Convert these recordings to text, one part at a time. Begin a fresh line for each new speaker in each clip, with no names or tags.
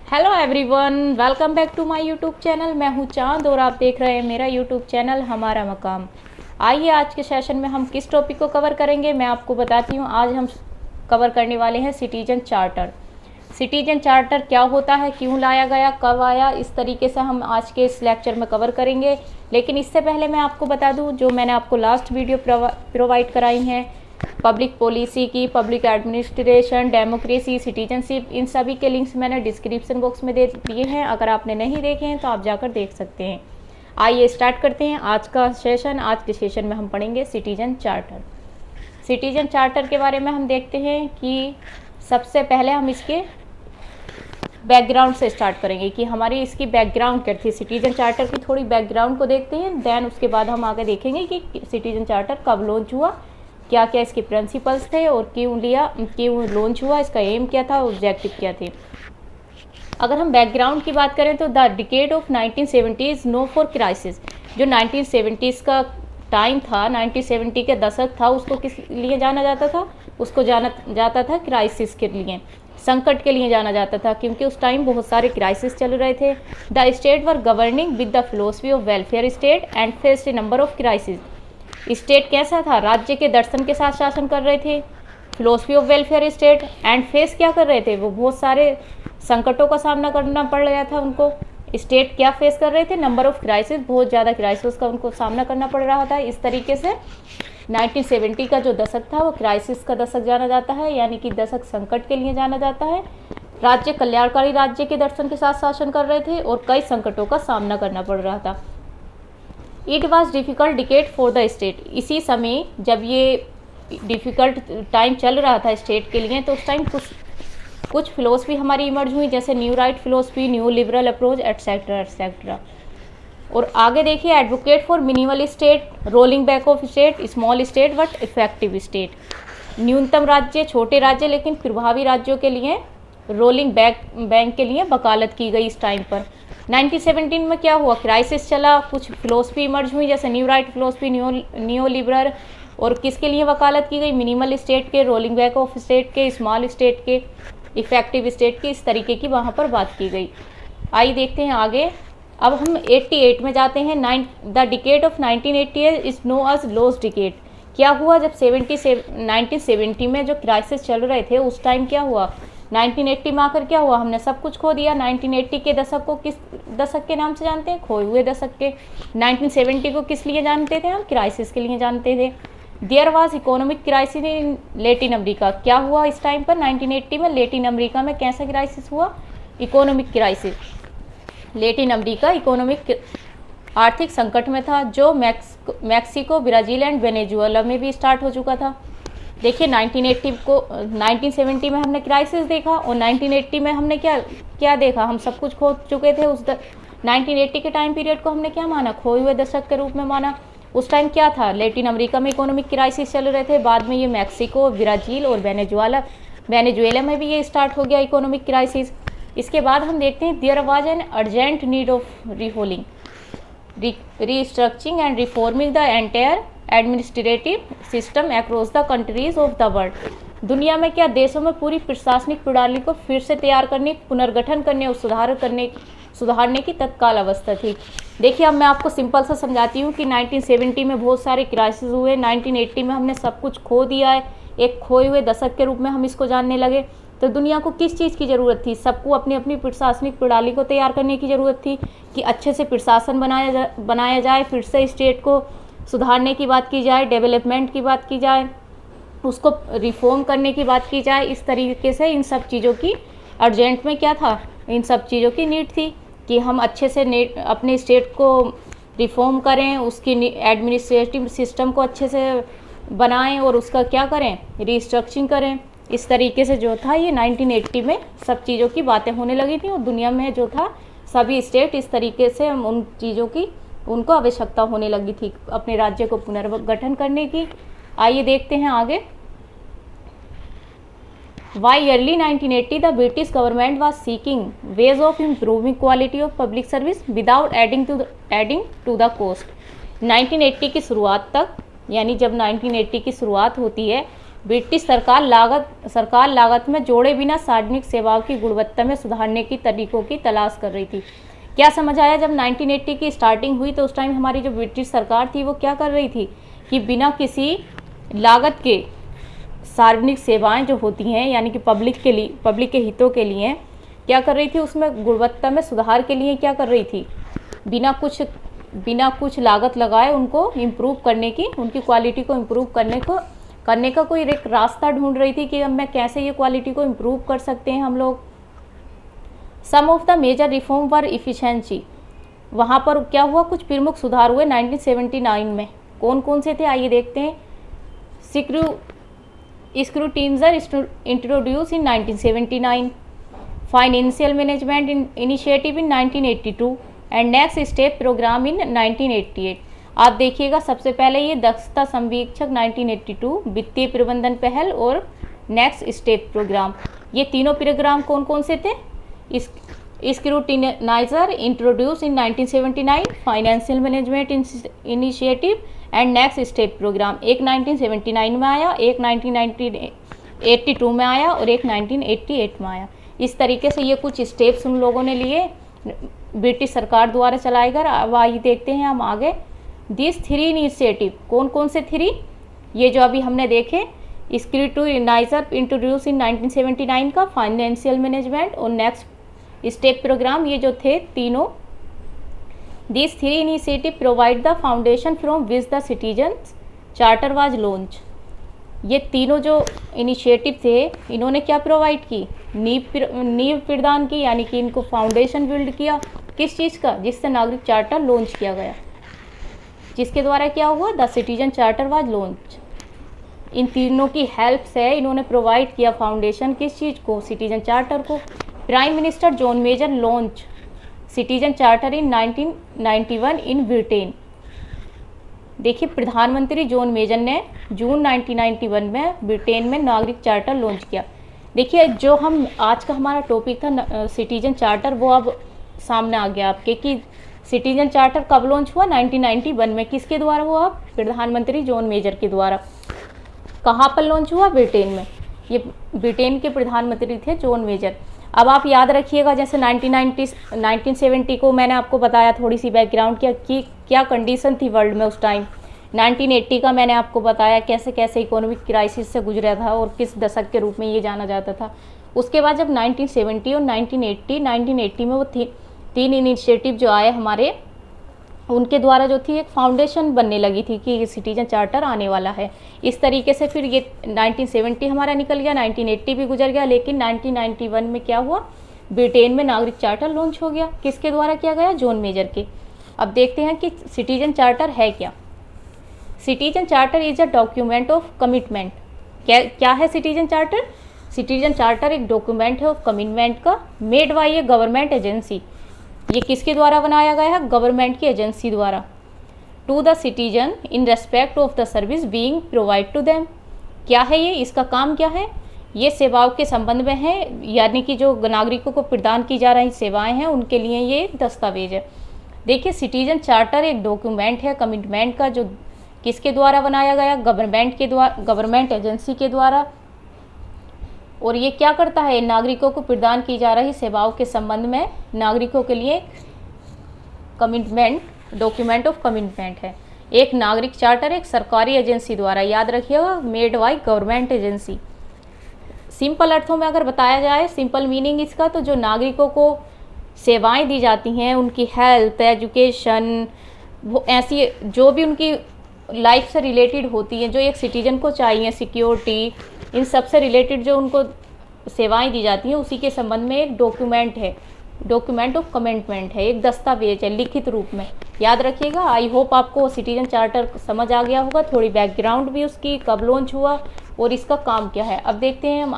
Hello everyone, welcome back to my YouTube channel. मैं हूं चांद और आप देख रहे हैं मेरा यूट्यूब चैनल हमारा मकाम। आइए आज के सेशन में हम किस टॉपिक को कवर करेंगे मैं आपको बताती हूं। आज हम कवर करने वाले हैं सिटीजन चार्टर। सिटीजन चार्टर क्या होता है, क्यों लाया गया, कब आया, इस तरीके से हम आज के इस लेक्चर में कवर करेंगे। लेकिन इससे पहले मैं आपको बता दूँ, जो मैंने आपको लास्ट वीडियो प्रोवाइड कराई हैं पब्लिक पॉलिसी की, पब्लिक एडमिनिस्ट्रेशन, डेमोक्रेसी, सिटीजनशिप, इन सभी के लिंक्स मैंने डिस्क्रिप्शन बॉक्स में दे दिए हैं। अगर आपने नहीं देखे हैं तो आप जाकर देख सकते हैं। आइए स्टार्ट करते हैं आज का सेशन। आज के सेशन में हम पढ़ेंगे सिटीजन चार्टर। सिटीजन चार्टर के बारे में हम देखते हैं कि सबसे पहले हम इसके बैकग्राउंड से स्टार्ट करेंगे कि हमारी इसकी बैकग्राउंड क्या थी। सिटीजन चार्टर की थोड़ी बैकग्राउंड को देखते हैं, देन उसके बाद हम आगे देखेंगे कि सिटीजन चार्टर कब लॉन्च हुआ, क्या क्या इसके प्रिंसिपल्स थे और क्यों लॉन्च हुआ, इसका एम क्या था, ऑब्जेक्टिव क्या थे। अगर हम बैकग्राउंड की बात करें तो the decade of 1970s known for crisis. जो 1970s का टाइम था, 1970 के दशक था, उसको किस लिए जाना जाता था? उसको जाना जाता था क्राइसिस के लिए, संकट के लिए जाना जाता था, क्योंकि उस टाइम बहुत सारे क्राइसिस चल रहे थे। The state were governing with the philosophy of welfare state and faced A number of crisis. State कैसा था? राज्य के दर्शन के साथ शासन कर रहे थे, philosophy of welfare state, and face क्या कर रहे थे? वो बहुत सारे संकटों का सामना करना पड़ रहा था उनको। स्टेट क्या फेस कर रहे थे? नंबर ऑफ क्राइसिस, बहुत ज़्यादा क्राइसिस का उनको सामना करना पड़ रहा था। इस तरीके से 1970 का जो दशक था वो क्राइसिस का दशक जाना जाता है, यानी कि दशक संकट के लिए जाना जाता है। राज्य कल्याणकारी राज्य के दर्शन के साथ शासन कर रहे थे और कई संकटों का सामना करना पड़ रहा था। It was difficult decade for the state. इसी समय जब ये डिफ़िकल्ट टाइम चल रहा था स्टेट के लिए, तो उस टाइम कुछ फिलोसफी हमारी इमर्ज हुई, जैसे new right philosophy, new liberal approach, etcetera etcetera. और आगे देखिए, advocate for minimal state, rolling back of state, small state but effective state. न्यूनतम राज्य, छोटे राज्य लेकिन प्रभावी राज्यों के लिए रोलिंग बैंक के लिए वकालत की गई इस टाइम पर। 1917 में क्या हुआ? क्राइसिस चला, कुछ फिलोसफी इमर्ज हुई, जैसे new right philosophy, new liberal, और किसके लिए वकालत की गई? मिनिमल स्टेट के, रोलिंग बैक ऑफ स्टेट के, स्मॉल स्टेट के, इफेक्टिव स्टेट के, इस तरीके की वहाँ पर बात की गई। आइए देखते हैं आगे। अब हम 88 में जाते हैं। The decade of 1988 is known as lost decade. क्या हुआ जब 1970 में जो क्राइसिस चल रहे थे उस टाइम क्या हुआ? 1980 में आकर क्या हुआ? हमने सब कुछ खो दिया। 1980 के दशक को किस दशक के नाम से जानते हैं? खोए हुए दशक के। 1970 को किस लिए जानते थे हम? क्राइसिस के लिए जानते थे। There was economic crisis in Latin America. क्या हुआ इस टाइम पर? 1980 में लेटिन अमेरिका में कैसा क्राइसिस हुआ? Economic crisis. Latin America economic आर्थिक संकट में था, जो मैक्सिको, ब्राज़ील एंड वेनेजुएला में भी स्टार्ट हो चुका था। देखिए 1970 में हमने क्राइसिस देखा और 1980 में हमने क्या देखा? हम सब कुछ खो चुके थे। 1980 के टाइम पीरियड को हमने क्या माना? खोए हुए दशक के रूप में माना। उस टाइम क्या था? लेटिन अमेरिका में इकोनॉमिक क्राइसिस चल रहे थे, बाद में ये मैक्सिको, ब्राज़ील और वेनेजुएला में भी ये स्टार्ट हो गया इकोनॉमिक क्राइसिस। इसके बाद हम देखते हैं, there was an urgent need of restructuring and reforming the entire administrative system across the countries of the world. दुनिया में क्या, देशों में पूरी प्रशासनिक प्रणाली को फिर से तैयार करने, पुनर्गठन करने और सुधारने की तत्काल अवस्था थी। देखिए अब मैं आपको सिंपल सा समझाती हूँ कि 1970 में बहुत सारे क्राइसिस हुए, 1980 में हमने सब कुछ खो दिया है, एक खोए हुए दशक के रूप में हम इसको जानने लगे। तो दुनिया को किस चीज़ की ज़रूरत थी? सबको अपनी अपनी प्रशासनिक प्रणाली को तैयार करने की ज़रूरत थी कि अच्छे से प्रशासन बनाया जाए, फिर से स्टेट को सुधारने की बात की जाए, डेवलपमेंट की बात की जाए, उसको रिफॉर्म करने की बात की जाए। इस तरीके से इन सब चीज़ों की अर्जेंट में क्या था? इन सब चीज़ों की नीड थी कि हम अच्छे से अपने स्टेट को रिफॉर्म करें, उसकी एडमिनिस्ट्रेटिव सिस्टम को अच्छे से बनाएं और उसका क्या करें? रीस्ट्रक्चरिंग करें। इस तरीके से जो था ये 1980 में सब चीज़ों की बातें होने लगी थी और दुनिया में जो था सभी स्टेट इस तरीके से उन चीज़ों की उनको आवश्यकता होने लगी थी अपने राज्य को पुनर्गठन करने की। आइए देखते हैं आगे। By early 1980 the British government was seeking ways of improving quality of public service without adding to the cost. 1980 की शुरुआत तक, यानी जब 1980 की शुरुआत होती है, ब्रिटिश सरकार लागत में जोड़े बिना सार्वजनिक सेवाओं की गुणवत्ता में सुधारने की तरीकों की तलाश कर रही थी। क्या समझ आया? जब 1980 की स्टार्टिंग हुई तो उस टाइम हमारी जो ब्रिटिश सरकार थी वो क्या कर रही थी कि बिना किसी लागत के सार्वजनिक सेवाएं जो होती हैं यानी कि पब्लिक के हितों के लिए क्या कर रही थी, उसमें गुणवत्ता में सुधार के लिए क्या कर रही थी, बिना कुछ लागत लगाए उनको इम्प्रूव करने की, उनकी क्वालिटी को इम्प्रूव करने का कोई एक रास्ता ढूंढ रही थी कि अब मैं कैसे ये क्वालिटी को इम्प्रूव कर सकते हैं हम लोग। Some of the major reform were efficiency, वहाँ पर क्या हुआ, कुछ प्रमुख सुधार हुए 1979 में। कौन कौन से थे आइए देखते हैं। Scrutinizer introduce in 1979, financial management initiative in 1982 and next step program in 1988। आप देखिएगा सबसे पहले ये दक्षता संवीक्षक 1982, वित्तीय प्रबंधन पहल और नेक्स्ट स्टेप प्रोग्राम, ये तीनों प्रोग्राम कौन कौन से थे। Scrutiniser introduce in 1979, financial management initiative and next step programme, एक 1979 में आया, एक 1982 में आया और एक 1988 में आया। इस तरीके से ये कुछ स्टेप्स उन लोगों ने लिए, ब्रिटिश सरकार द्वारा चलाए गए। अब आइए देखते हैं हम आगे। दिस 3 इनिशिएटिव, कौन कौन से 3, ये जो अभी हमने देखे, स्क्रूटिनाइजर इंट्रोड्यूस इन 1979 का, फाइनेंशियल मैनेजमेंट और नेक्स्ट स्टेप प्रोग्राम, ये जो थे तीनों। This 3 initiative provide the foundation from which the citizens charter was launch. ये तीनों जो इनिशिएटिव थे इन्होंने क्या प्रोवाइड की, नींव प्रदान की, यानी कि इनको फाउंडेशन बिल्ड किया। किस चीज़ का? जिससे नागरिक चार्टर लॉन्च किया गया, जिसके द्वारा क्या हुआ, the citizen charter was launch. इन तीनों की हेल्प से इन्होंने प्रोवाइड किया फाउंडेशन, किस चीज़ को, सिटीजन चार्टर को। Prime minister John Major launch citizen charter in 1991 in Britain. देखिए प्रधानमंत्री जॉन मेजर ने जून 1991 में ब्रिटेन में नागरिक चार्टर लॉन्च किया। देखिए जो हम आज का हमारा टॉपिक था सिटीजन चार्टर, वो अब सामने आ गया आपके कि सिटीजन चार्टर कब लॉन्च हुआ, 1991 में। किसके द्वारा हुआ? प्रधानमंत्री जॉन मेजर के द्वारा। कहाँ पर लॉन्च हुआ? ब्रिटेन में। ये ब्रिटेन के प्रधानमंत्री थे जॉन मेजर। अब आप याद रखिएगा, जैसे 1970 को मैंने आपको बताया थोड़ी सी बैकग्राउंड कि क्या कंडीशन थी वर्ल्ड में उस टाइम। 1980 का मैंने आपको बताया कैसे कैसे इकोनॉमिक क्राइसिस से गुजरा था और किस दशक के रूप में ये जाना जाता था। उसके बाद जब 1970 और 1980 में वो 3 इनिशिएटिव जो आए हमारे, उनके द्वारा जो थी एक फाउंडेशन बनने लगी थी कि सिटीजन चार्टर आने वाला है। इस तरीके से फिर ये 1970 हमारा निकल गया, 1980 भी गुजर गया, लेकिन 1991 में क्या हुआ, ब्रिटेन में नागरिक चार्टर लॉन्च हो गया। किसके द्वारा किया गया? जॉन मेजर के। अब देखते हैं कि सिटीजन चार्टर है क्या। Citizen charter is a document of commitment. क्या है सिटीजन चार्टर? सिटीजन चार्टर एक डॉक्यूमेंट है ऑफ कमिटमेंट का, made by A government agency. ये किसके द्वारा बनाया गया है? गवर्नमेंट की एजेंसी द्वारा। To the citizen in respect of the service being provide to them. क्या है ये? इसका काम क्या है? ये सेवाओं के संबंध में है, यानी कि जो नागरिकों को प्रदान की जा रही सेवाएं हैं उनके लिए ये दस्तावेज है। देखिए सिटीजन चार्टर एक डॉक्यूमेंट है कमिटमेंट का, जो किसके द्वारा बनाया गया? गवर्नमेंट के द्वारा, गवर्नमेंट एजेंसी के द्वारा। और ये क्या करता है? नागरिकों को प्रदान की जा रही सेवाओं के संबंध में नागरिकों के लिए कमिटमेंट, डॉक्यूमेंट ऑफ कमिटमेंट है। एक नागरिक चार्टर एक सरकारी एजेंसी द्वारा, याद रखिएगा, made by government agency. Simple अर्थों में अगर बताया जाए, सिंपल मीनिंग इसका, तो जो नागरिकों को सेवाएं दी जाती हैं, उनकी हेल्थ, एजुकेशन, वो ऐसी जो भी उनकी लाइफ से रिलेटेड होती हैं, जो एक सिटीजन को चाहिए, सिक्योरिटी, इन सब से रिलेटेड जो उनको सेवाएं दी जाती हैं, उसी के संबंध में एक डॉक्यूमेंट है, डॉक्यूमेंट ऑफ कमिटमेंट है, एक दस्तावेज है लिखित रूप में। याद रखिएगा। आई होप आपको सिटीजन चार्टर समझ आ गया होगा, थोड़ी बैकग्राउंड भी उसकी, कब लॉन्च हुआ और इसका काम क्या है। अब देखते हैं हम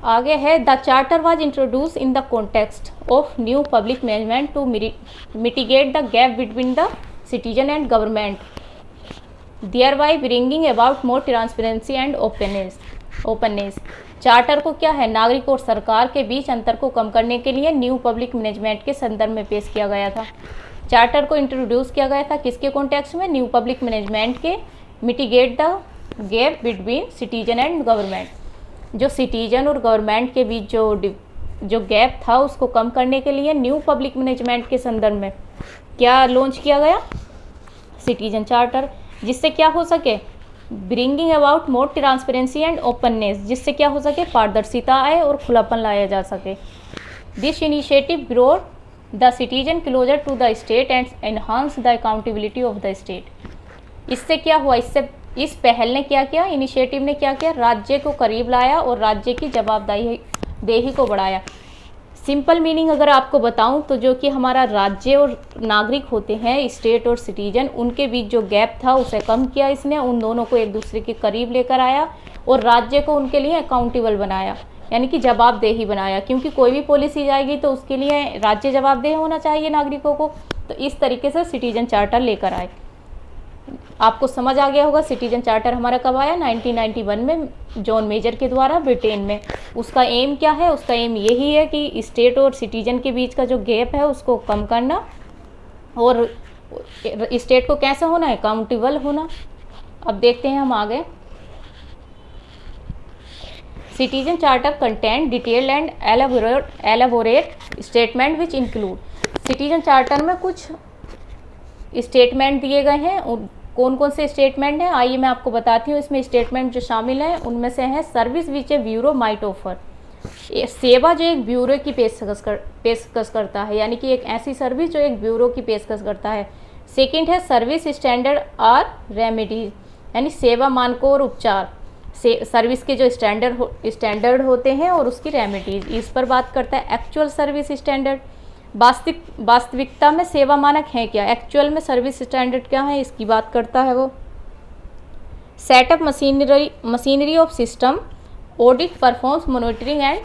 आगे है the charter was introduce in the context of new public management to mitigate the gap between the citizen and government, thereby bringing about more transparency and openness। Charter को क्या है? नागरिक और सरकार के बीच अंतर को कम करने के लिए न्यू पब्लिक मैनेजमेंट के संदर्भ में पेश किया गया था। चार्टर को इंट्रोड्यूस किया गया था किसके कॉन्टेक्स्ट में? न्यू पब्लिक मैनेजमेंट के mitigate the gap between citizen and government, जो सिटीजन और गवर्नमेंट के बीच जो गैप था उसको कम करने के लिए न्यू पब्लिक मैनेजमेंट के संदर्भ में क्या लॉन्च किया गया, सिटीजन चार्टर, जिससे क्या हो सके, bringing about more transparency and openness, जिससे क्या हो सके, पारदर्शिता आए और खुलापन लाया जा सके। This initiative brought the citizen closer to the state and enhance the accountability of the state. इससे क्या हुआ, इस पहल ने क्या किया, इनिशिएटिव ने क्या किया, राज्य को करीब लाया और राज्य की जवाबदेही को बढ़ाया। सिंपल मीनिंग अगर आपको बताऊं तो जो कि हमारा राज्य और नागरिक होते हैं, स्टेट और सिटीजन, उनके बीच जो गैप था उसे कम किया इसने, उन दोनों को एक दूसरे के करीब लेकर आया और राज्य को उनके लिए अकाउंटेबल बनाया, यानी कि जवाबदेही बनाया, क्योंकि कोई भी पॉलिसी जाएगी तो उसके लिए राज्य जवाबदेह होना चाहिए नागरिकों को। तो इस तरीके से सिटीजन चार्टर लेकर आए। आपको समझ आ गया होगा सिटीजन चार्टर हमारा कब आया, 1991 में जॉन मेजर के द्वारा ब्रिटेन में। उसका एम क्या है, उसका एम यही है कि स्टेट और सिटीजन के बीच का जो गैप है उसको कम करना और स्टेट को कैसे होना है, अकाउंटेबल होना। अब देखते हैं हम आगे। Citizen charter content detailed and elaborate statement which include, citizen charter में कुछ स्टेटमेंट दिए गए हैं। कौन कौन से स्टेटमेंट हैं, आइए मैं आपको बताती हूँ। इसमें स्टेटमेंट जो शामिल हैं उनमें से है service which A bureau might offer, सेवा जो एक ब्यूरो की पेशकश करता है, यानी कि एक ऐसी सर्विस जो एक ब्यूरो की पेशकश करता है। सेकंड है सर्विस स्टैंडर्ड और रेमेडीज, यानी सेवा मानकों और उपचार, सर्विस के जो स्टैंडर्ड होते हैं और उसकी रेमेडीज, इस पर बात करता है। एक्चुअल सर्विस स्टैंडर्ड, वास्तविकता में सेवा मानक है क्या, एक्चुअल में सर्विस स्टैंडर्ड क्या है, इसकी बात करता है वो। Setup machinery of system, audit, performance monitoring and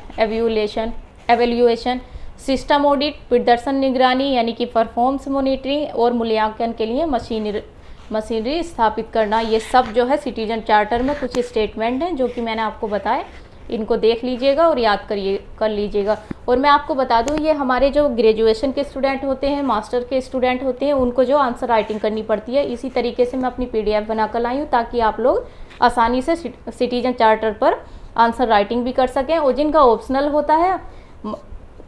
evaluation, system audit, प्रदर्शन निगरानी, यानी कि परफॉर्मेंस मॉनिटरिंग और मूल्यांकन के लिए मशीनरी स्थापित करना। ये सब जो है सिटीजन चार्टर में कुछ स्टेटमेंट हैं जो कि मैंने आपको बताए, इनको देख लीजिएगा और याद कर लीजिएगा। और मैं आपको बता दूं, ये हमारे जो ग्रेजुएशन के स्टूडेंट होते हैं, मास्टर के स्टूडेंट होते हैं, उनको जो आंसर राइटिंग करनी पड़ती है, इसी तरीके से मैं अपनी PDF बनाकर लाई हूँ ताकि आप लोग आसानी से सिटीजन चार्टर पर आंसर राइटिंग भी कर सकें। और जिनका ऑप्शनल होता है,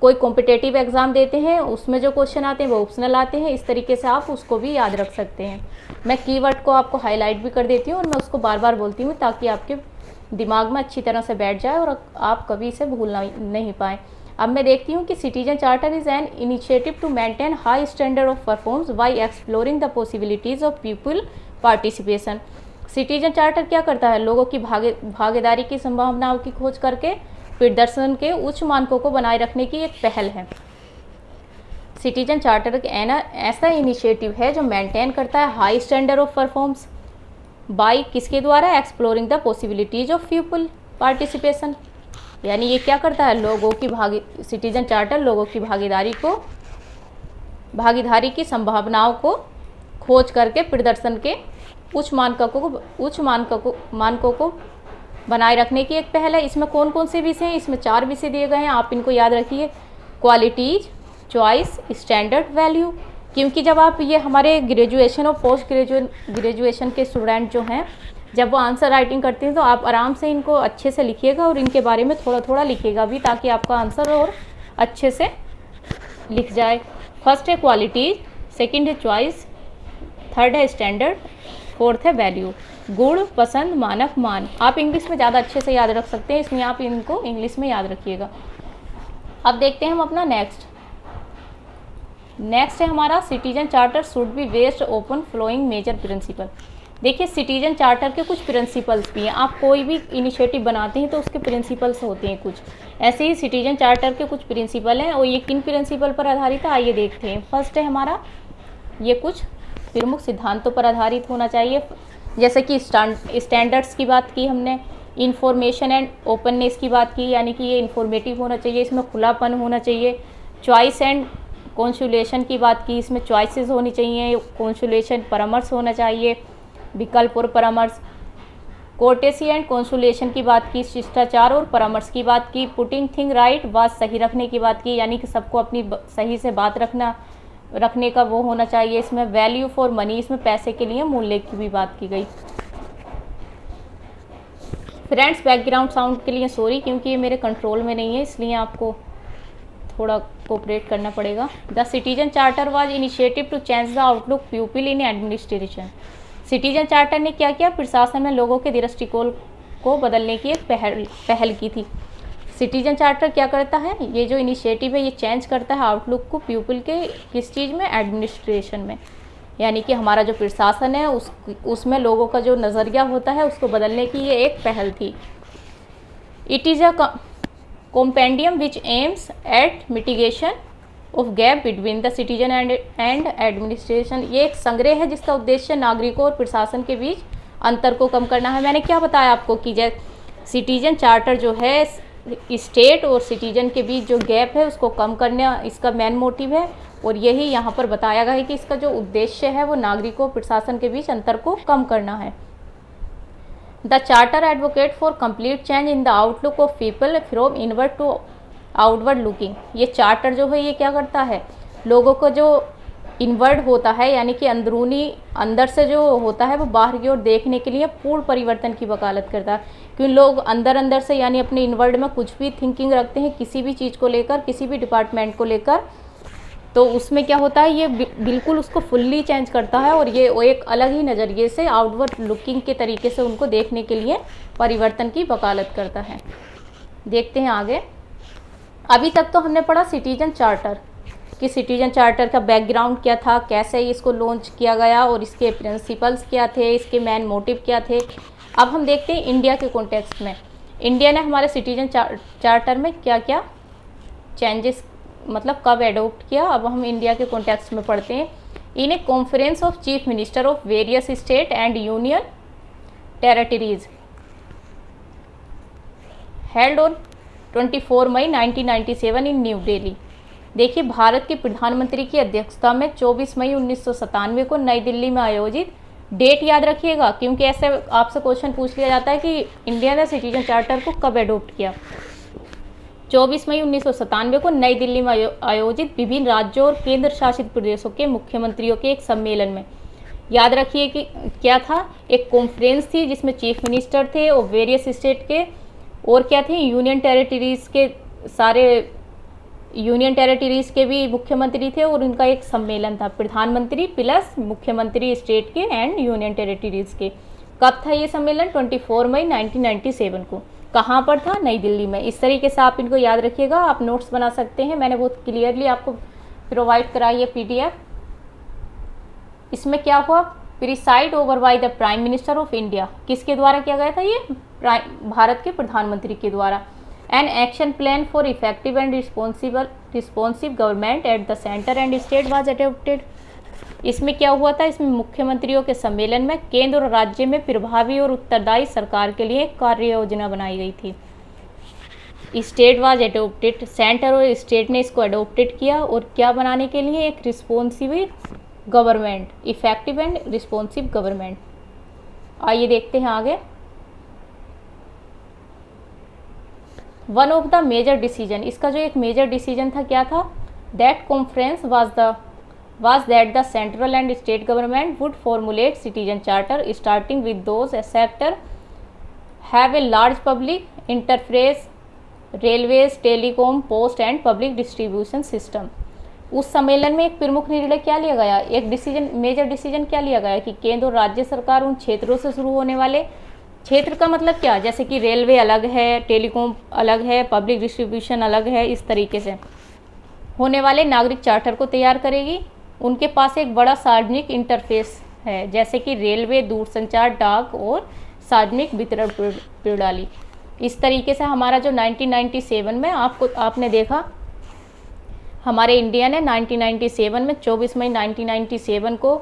कोई कॉम्पिटेटिव एग्जाम देते हैं उसमें जो क्वेश्चन आते हैं वो ऑप्शनल आते हैं, इस तरीके से आप उसको भी याद रख सकते हैं। मैं कीवर्ड को आपको हाईलाइट भी कर देती हूँ और मैं उसको बार बार बोलती हूँ ताकि आपके दिमाग में अच्छी तरह से बैठ जाए और आप कभी इसे भूलना नहीं पाएँ। अब मैं देखती हूँ कि citizen charter is an initiative to maintain high standard of performance by exploring the possibilities of people participation. Citizen charter क्या करता है, लोगों की भागीदारी की संभावनाओं की खोज करके प्रदर्शन के उच्च मानकों को बनाए रखने की एक पहल है। सिटीजन चार्टर एक ऐसा इनिशिएटिव है जो मेंटेन करता है high standard of performance bye किसके द्वारा, exploring the possibilities of people participation, यानी ये क्या करता है, सिटीजन चार्टर लोगों की भागीदारी की संभावनाओं को खोज करके प्रदर्शन के उच्च मानकों को बनाए रखने की एक पहल है। इसमें कौन कौन से विषय हैं, इसमें 4 विषय दिए गए हैं, आप इनको याद रखिए। Qualities, choice, standard, value. क्योंकि जब आप ये हमारे ग्रेजुएशन और पोस्ट ग्रेजुएशन के स्टूडेंट जो हैं, जब वो आंसर राइटिंग करते हैं तो आप आराम से इनको अच्छे से लिखिएगा और इनके बारे में थोड़ा थोड़ा लिखिएगा भी, ताकि आपका आंसर और अच्छे से लिख जाए। फर्स्ट है क्वालिटीज, सेकंड है चॉइस, थर्ड है स्टैंडर्ड, फोर्थ है वैल्यू। गुण, पसंद, मानक, मान। आप इंग्लिश में ज़्यादा अच्छे से याद रख सकते हैं, इसलिए आप इनको इंग्लिश में याद रखिएगा। अब देखते हैं हम अपना नेक्स्ट है हमारा citizen charter should be based upon following major principle. देखिए सिटीजन चार्टर के कुछ प्रिंसिपल्स भी हैं। आप कोई भी इनिशिएटिव बनाते हैं तो उसके प्रिंसिपल्स होते हैं कुछ, ऐसे ही सिटीजन चार्टर के कुछ प्रिंसिपल हैं और ये किन प्रिंसिपल पर आधारित है आइए देखते हैं। फर्स्ट है हमारा, ये कुछ प्रमुख सिद्धांतों पर आधारित होना चाहिए, जैसे कि स्टैंडर्ड्स की बात की हमने, इंफॉर्मेशन एंड ओपननेस की बात की, यानी कि ये इंफॉर्मेटिव होना चाहिए, इसमें खुलापन होना चाहिए। चॉइस एंड कॉन्सुलेशन की बात की, इसमें चॉइसेस होनी चाहिए, कॉन्सुलेशन परामर्श होना चाहिए, विकल्प और परामर्श। कोर्टेसी एंड कॉन्सुलेशन की बात की, शिष्टाचार और परामर्श की बात की। पुटिंग थिंग राइट, बात सही रखने की बात की, यानी कि सबको अपनी सही से बात रखने का वो होना चाहिए। इसमें वैल्यू फॉर मनी, इसमें पैसे के लिए मूल्य की भी बात की गई। फ्रेंड्स बैकग्राउंड साउंड के लिए सॉरी, क्योंकि ये मेरे कंट्रोल में नहीं है, इसलिए आपको थोड़ा कोऑपरेट करना पड़ेगा। The citizen charter was initiative to change the outlook people in administration. Citizen charter ने क्या किया, प्रशासन में लोगों के दृष्टिकोण को बदलने की एक पहल की थी। सिटीजन चार्टर क्या करता है, ये जो इनिशिएटिव है ये चेंज करता है आउटलुक को पीपल के किस चीज़ में, एडमिनिस्ट्रेशन में, यानी कि हमारा जो प्रशासन है उसमें लोगों का जो नज़रिया होता है उसको बदलने की ये एक पहल थी। It is a compendium which aims at mitigation of gap between the citizen and administration। ये एक संग्रह है जिसका उद्देश्य नागरिकों और प्रशासन के बीच अंतर को कम करना है। मैंने क्या बताया आपको कि सिटीजन चार्टर जो है स्टेट और सिटीजन के बीच जो गैप है उसको कम करना इसका मेन मोटिव है, और यही यहाँ पर बताया गया है कि इसका जो उद्देश्य है वो नागरिकों और प्रशासन के बीच अंतर को कम करना है। The charter advocate for complete change in the outlook of people from inward to outward looking. ये चार्टर जो है ये क्या करता है, लोगों को जो इनवर्ड होता है यानी कि अंदरूनी अंदर से जो होता है वो बाहर की ओर देखने के लिए पूर्ण परिवर्तन की वकालत करता है। क्योंकि लोग अंदर से यानी अपने इनवर्ड में कुछ भी थिंकिंग रखते हैं किसी भी चीज़ को लेकर, किसी भी डिपार्टमेंट को लेकर, तो उसमें क्या होता है ये बिल्कुल उसको फुल्ली चेंज करता है और ये एक अलग ही नज़रिए से आउटवर्ड लुकिंग के तरीके से उनको देखने के लिए परिवर्तन की वकालत करता है। देखते हैं आगे। अभी तक तो हमने पढ़ा सिटीजन चार्टर कि सिटीजन चार्टर का बैकग्राउंड क्या था, कैसे इसको लॉन्च किया गया और इसके प्रिंसिपल्स क्या थे, इसके मेन मोटिव क्या थे। अब हम देखते हैं इंडिया के कॉन्टेक्स्ट में इंडिया ने हमारे सिटीजन चार्टर में क्या क्या चेंजेस मतलब कब एडोप्ट किया। अब हम इंडिया के कॉन्टेक्स्ट में पढ़ते हैं। In a conference of chief minister of various state and union territories held on 24 May 1997 in new Delhi. देखिए, भारत के प्रधानमंत्री की अध्यक्षता में 24 मई 1997 को नई दिल्ली में आयोजित, डेट याद रखिएगा क्योंकि ऐसे आपसे क्वेश्चन पूछ लिया जाता है कि इंडिया ने सिटीजन चार्टर को कब एडोप्ट किया। 24 मई 1997 को नई दिल्ली में आयोजित विभिन्न राज्यों और केंद्र शासित प्रदेशों के मुख्यमंत्रियों के एक सम्मेलन में, याद रखिए कि क्या था, एक कॉन्फ्रेंस थी जिसमें चीफ मिनिस्टर थे और वेरियस स्टेट के और क्या थे, यूनियन टेरिटरीज के, सारे यूनियन टेरिटरीज के भी मुख्यमंत्री थे और उनका एक सम्मेलन था, प्रधानमंत्री प्लस मुख्यमंत्री स्टेट के एंड यूनियन टेरिटरीज के। कब था ये सम्मेलन? 24 मई 1997 को। कहाँ पर था? नई दिल्ली में। इस तरीके से आप इनको याद रखिएगा, आप नोट्स बना सकते हैं, मैंने बहुत क्लियरली आपको प्रोवाइड कराई है PDF। इसमें क्या हुआ, preside over by the prime minister of India, किसके द्वारा किया गया था ये? भारत के प्रधानमंत्री के द्वारा। An action plan for effective and responsive government at the centre and state was adopted. इसमें क्या हुआ था, इसमें मुख्यमंत्रियों के सम्मेलन में केंद्र और राज्य में प्रभावी और उत्तरदायी सरकार के लिए एक कार्य योजना बनाई गई थी। स्टेट वाज एडोप्टेड, सेंटर और स्टेट ने इसको एडोप्टेड किया और क्या बनाने के लिए? एक responsive government, effective and responsive government. आइए देखते हैं आगे। One of the major decision, इसका जो एक मेजर डिसीजन था क्या था? That conference was that the central and state government would formulate citizen charter starting with those sector have a large public interface, railways, telecom, post and public distribution system। उस सम्मेलन में एक प्रमुख निर्णय क्या लिया गया, एक डिसीजन, मेजर डिसीजन क्या लिया गया कि केंद्र और राज्य सरकार उन क्षेत्रों से शुरू होने वाले, क्षेत्र का मतलब क्या, जैसे कि रेलवे अलग है, टेलीकॉम अलग है, पब्लिक डिस्ट्रीब्यूशन अलग है, इस तरीके से होने वाले नागरिक चार्टर को तैयार करेगी। उनके पास एक बड़ा सार्वजनिक इंटरफेस है, जैसे कि रेलवे, दूरसंचार, डाक और सार्वजनिक वितरण प्रणाली। इस तरीके से हमारा जो 1997 में आपने देखा, हमारे इंडिया ने 1997 में 24 मई 1997 को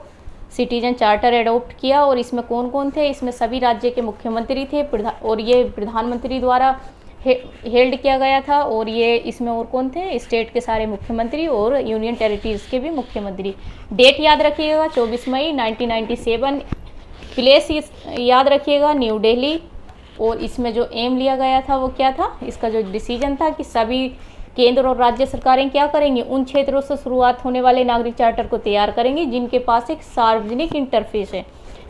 सिटीजन चार्टर एडॉप्ट किया। और इसमें कौन कौन थे? इसमें सभी राज्य के मुख्यमंत्री थे और ये प्रधानमंत्री द्वारा हेल्ड किया गया था। और ये इसमें और कौन थे? स्टेट के सारे मुख्यमंत्री और यूनियन टेरिटरीज के भी मुख्यमंत्री। डेट याद रखिएगा 24 मई 1997। प्लेस याद रखिएगा न्यू दिल्ली। और इसमें जो एम लिया गया था वो क्या था? इसका जो डिसीजन था कि सभी केंद्र और राज्य सरकारें क्या करेंगी, उन क्षेत्रों से शुरुआत होने वाले नागरिक चार्टर को तैयार करेंगी जिनके पास एक सार्वजनिक इंटरफेस है,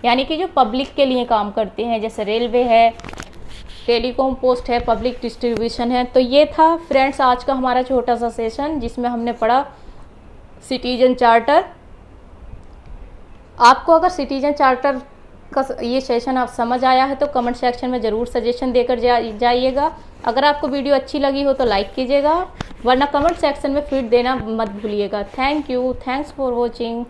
यानी कि जो पब्लिक के लिए काम करते हैं, जैसे रेलवे है, टेलीकॉम पोस्ट है, पब्लिक डिस्ट्रीब्यूशन है। तो ये था फ्रेंड्स आज का हमारा छोटा सा सेशन जिसमें हमने पढ़ा सिटीजन चार्टर। आपको अगर सिटीजन चार्टर का ये सेशन आप समझ आया है तो कमेंट सेक्शन में ज़रूर सजेशन देकर जाइएगा। अगर आपको वीडियो अच्छी लगी हो तो लाइक कीजिएगा, वरना कमेंट सेक्शन में फीड देना मत भूलिएगा। Thank you, thanks for watching.